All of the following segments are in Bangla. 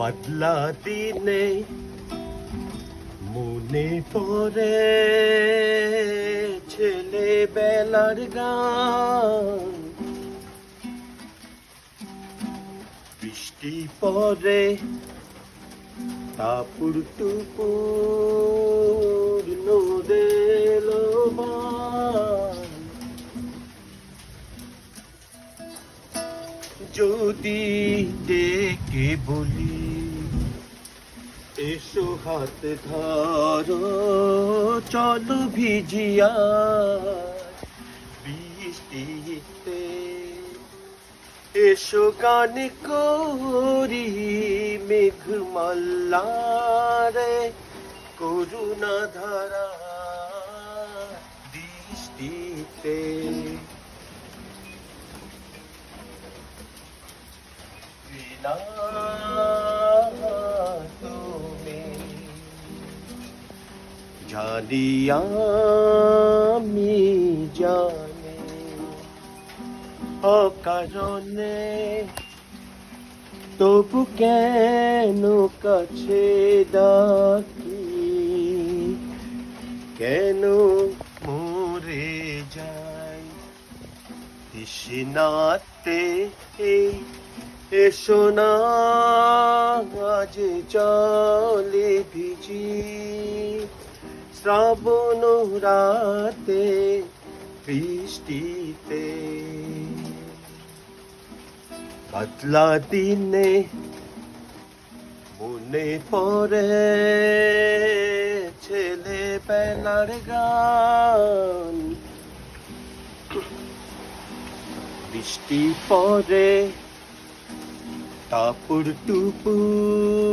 পাতলা দিনে মনে পড়ে ছেলেবেলার গান, বৃষ্টি পড়ে টাপুর টুপুর নদের বান। যদি ডেকে বলি এসো হাত ধরো চলো ভিজিয়া বৃষ্টিতে, এসো গান করি মেঘমাল্লারে করুণা ধারা দৃষ্টিতে। তুমি জানি আমি জানি অকারণে, তবু কেন কাছে ডাকি, কেন মরে যাই তৃষ্ণাতে। এই এসো না আজ চলে ভিজি শ্রাবণ রাতে বৃষ্টিতে। পাতলা দিনে মনে পড়ে ছেলেবেলার গান, বৃষ্টি পড়ে টাপুর টুপুর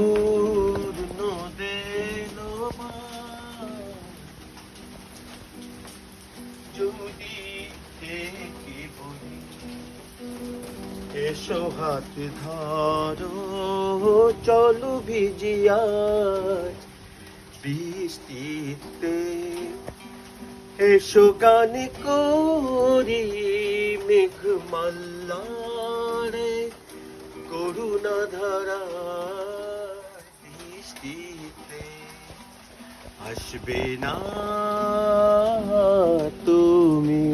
নদের বান। যদি ডেকে বলি এসো হাত ধরো চলো ভিজিয়া বৃষ্টিতে, এসো গান করি মেঘমাল্লারে করুণা ধারা দৃষ্টিতে। আসবে না তুমি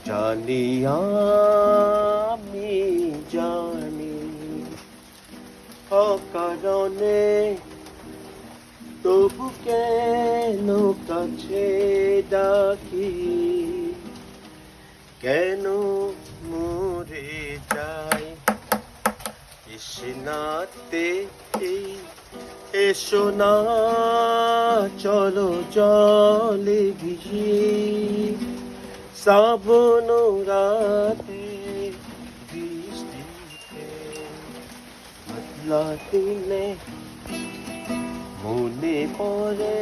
জানি আমি জানি অকারণে, তবু কেন কাছে ডাকি, কেন মরে যাই তৃষ্ণাতে। এই এসো না চলো জলে ভিজি শ্রাবণ রাতে বৃষ্টিতে। পাতলা দিনে মনে পড়ে